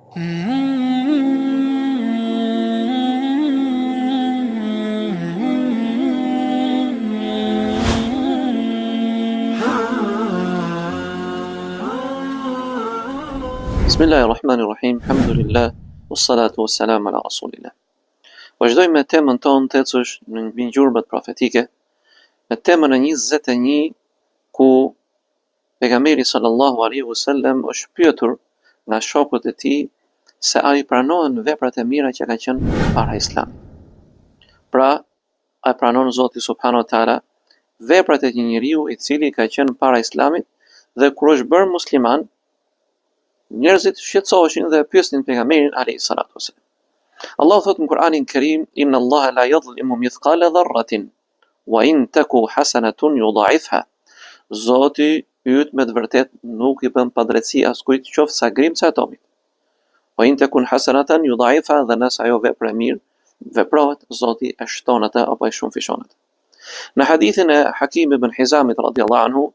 Bismillahirrahmanirrahim, alhamdulillah, wassalatu wassalamu ala rasulillah. Vazhdojmë me temën tonë të ecësh në mbi gjurmët profetike, me temën e 21 ku pejgamberi sallallahu alaihi wasallam është pyetur nga shokët e tij se a i pranohen veprat e mira që ka qenë para islamit. Pra, a i pranon Zoti subhanahu wa taala veprat e një njeriu i cili ka qenë para islamit dhe kur është bërë musliman, njerëzit shqetësoheshin dhe pyesnin pejgamberin alayhi salatu wasallam. Allahu thot në Kur'anin Kerim: Inna Allaha la yadhlimu mithqala dharratin wa in taku hasanatun yudha'ifha. Zoti yt me të vërtet nuk i bën padrejtësi askujt qoftë sa grimca e atomit. Wa in takun hasanatan yudha'ifha, dhe nëse ajo vepër e mirë veprohet, Zoti e shton atë apo e shumëfishon atë. Në hadithin e Hakim ibn Hizamit radhiyallahu anhu,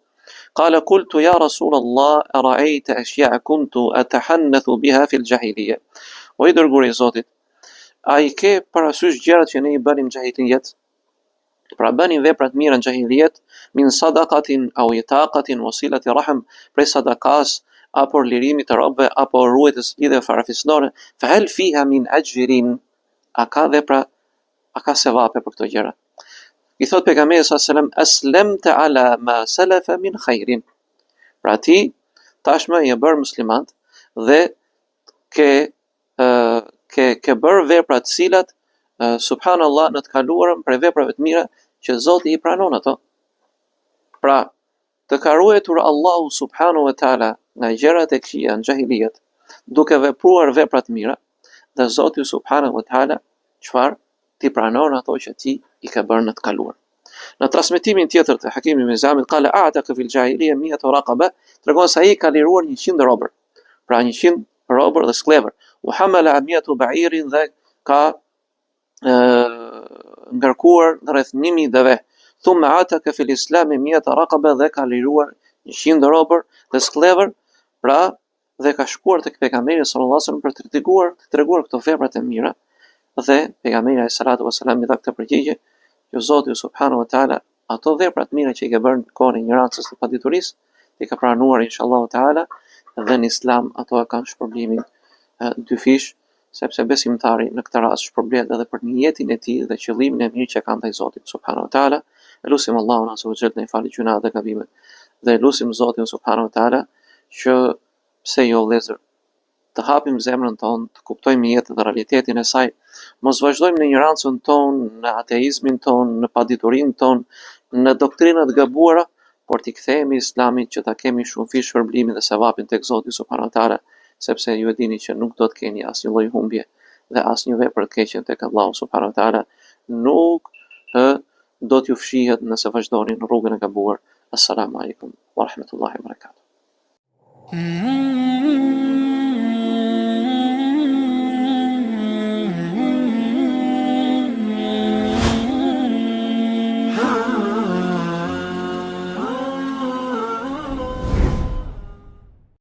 قال قلت يا رسول الله أرأيت أشياء كنت أتحنث بها في الجاهلية. O i dërguari i Zotit, a i ke parasysh gjërat që ne i bënim jahilijet? Pra bënim veprat mira në jahilijet, min sadaqatin au itaqatin wasilati rahm, prej sadakas apo lirimit të robëve apo ruajtjes lidhje farafisnore, fa hal fiha min ajrin, a ka vepra, a ka sevape për këto gjëra? I thot pejgamberi sallallahu alaihi wasallam: aslamta ala ma salafa min khairin. Pra ti tashmë je bërë muslimant dhe ke bërë vepra të cilat subhanallahu në të kaluarën për veprave të mira që Zoti i pranon ato. Pra, të ka ruajtur Allahu subhanahu wa taala nga gjërat e këqija në jahilijet, duke vepruar vepra të mira, dhe Zoti subhanahu wa taala çfarë ti pranon ato që ti i ke bërë në të kaluar. Në transmetimin tjetër të Hakim ibn Hizamit, qala a'taqa fil jahiliya 100 raqaba, tregon se ai ka liruar 100 robër. Pra 100 robër dhe sklever. Wa hamala 100 ba'irin, dhe ka ngarkuar rreth 1000 deve. Thumma a'taqa fil islam 100 raqaba, dhe ka liruar 100 robër dhe sklever. Pra, dhe ka shkuar tek pejgamberi sallallahu alaihi wasallam për të treguar këto veprat e mira, dhe pejgamberi alayhi salatu wasallam i dha këtë përgjigje që Zoti subhanahu wa taala ato veprat mira që i ka bërë në kohën e ignorancës dhe paditurisë, i ka pranuar inshallah taala, dhe në islam ato e kanë shpërblimin dy fish, sepse besimtari në këtë rast shpërblet edhe për niyetin e tij dhe qëllimin e mirë që ka ndaj Zotit subhanahu wa taala. Elusim Allahun azza wa jalla të na falë gjunat dhe gabimet, dhe elusim Zotin subhanahu wa taala që pse jo vëllezër të hapim zemrën tonë, të kuptojmë jetën dhe realitetin e saj, mos vazhdojmë në ignorancën tonë, në ateizmin tonë, në paditurinë tonë, në doktrinat gabuara, por t'i kthehemi Islamit që ta kemi shumë fish shpërblimin dhe sevapin tek Zoti subhanahu wa taala, sepse ju e dini që nuk do të keni asnjë lloj humbje dhe asnjë vepër të keqe tek Allahu subhanahu wa taala nuk do t'ju fshihet nëse vazhdoni në rrugën e gabuar. Assalamu alaikum wa rahmatullahi wa barakatuh.